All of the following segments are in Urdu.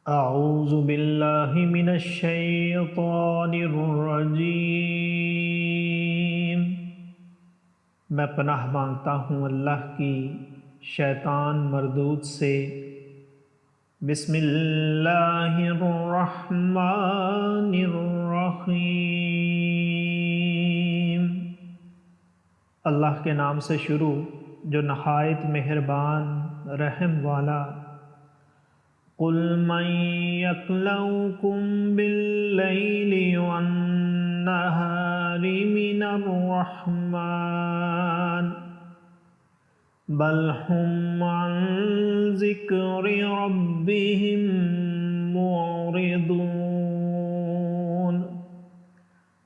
اعوذ باللہ من الشیطان الرجیم۔ میں پناہ مانگتا ہوں اللہ کی شیطان مردود سے۔ بسم اللہ الرحمن الرحیم۔ اللہ کے نام سے شروع جو نہایت مہربان رحم والا۔ قل من یکلؤکم باللیل والنہار من الرحمن بل هم عن ذکر ربهم معرضون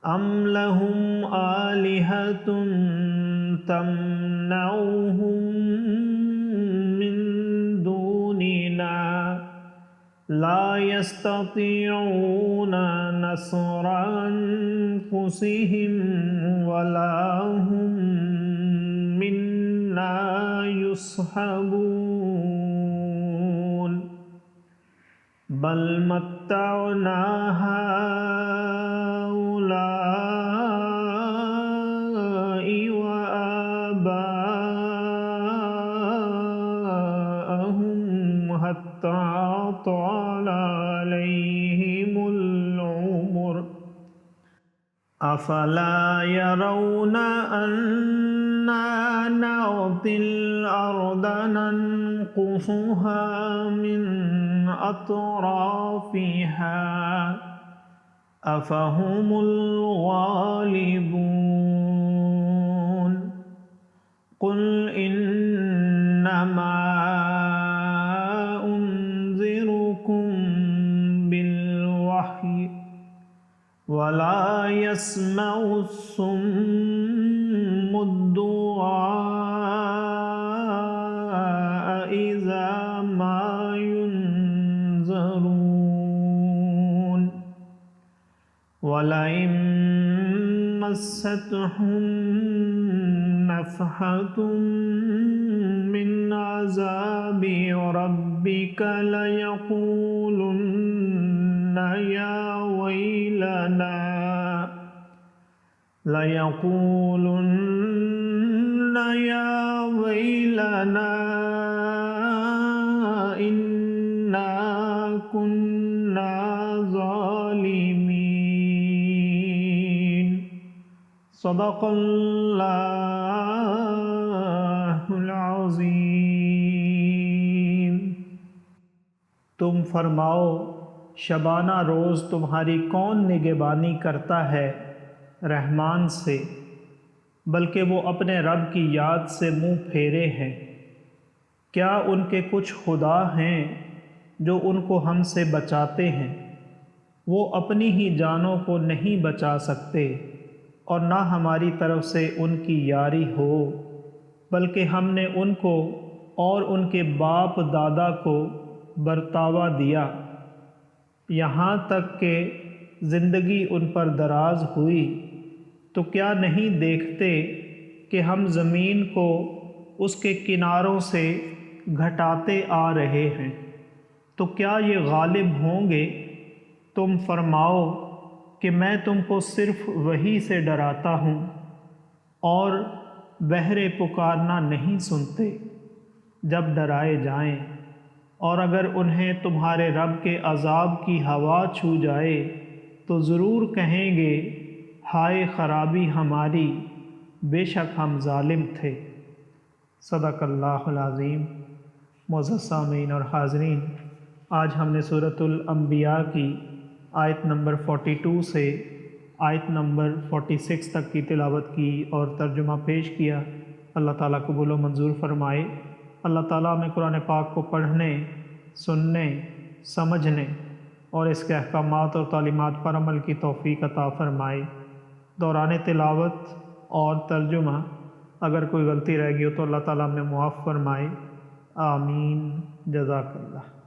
ام لهم آلہۃ تمنعهم من دوننا لا يستطيعون نصر أنفسهم ولا هم منا يصحبون بل متعنا هؤلاء وآباءهم حتى طال عليهم العمر أفلا يرون أنا نأتي الأرض ننقصها من أطرافها أفهم الغالبون قل إنما بالوحی ولا يسمع الصم الدعاء إذا ما ينذرون ولئن مستهم نفحة من عذاب ربك ليقولن يا ويلنا إنا كنا ظالمين۔ صدق اللہ العظیم۔ تم فرماؤ شبانہ روز تمہاری کون نگہبانی کرتا ہے رحمان سے، بلکہ وہ اپنے رب کی یاد سے منہ پھیرے ہیں۔ کیا ان کے کچھ خدا ہیں جو ان کو ہم سے بچاتے ہیں؟ وہ اپنی ہی جانوں کو نہیں بچا سکتے اور نہ ہماری طرف سے ان کی یاری ہو، بلکہ ہم نے ان کو اور ان کے باپ دادا کو برتاوا دیا یہاں تک کہ زندگی ان پر دراز ہوئی، تو کیا نہیں دیکھتے کہ ہم زمین کو اس کے کناروں سے گھٹاتے آ رہے ہیں؟ تو کیا یہ غالب ہوں گے؟ تم فرماؤ کہ میں تم کو صرف وحی سے ڈراتا ہوں اور بہرے پکارنا نہیں سنتے جب ڈرائے جائیں، اور اگر انہیں تمہارے رب کے عذاب کی ہوا چھو جائے تو ضرور کہیں گے ہائے خرابی ہماری، بے شک ہم ظالم تھے۔ صدق اللہ العظیم۔ معزز سامعین اور حاضرین، آج ہم نے سورۃ الانبیاء کی آیت نمبر 42 سے آیت نمبر 46 تک کی تلاوت کی اور ترجمہ پیش کیا۔ اللہ تعالیٰ قبول و منظور فرمائے۔ اللہ تعالیٰ ہمیں قرآن پاک کو پڑھنے، سننے، سمجھنے اور اس کے احکامات اور تعلیمات پر عمل کی توفیق عطا فرمائے۔ دوران تلاوت اور ترجمہ اگر کوئی غلطی رہ گئی ہو تو اللہ تعالیٰ ہمیں معاف فرمائے۔ آمین۔ جزاک اللہ۔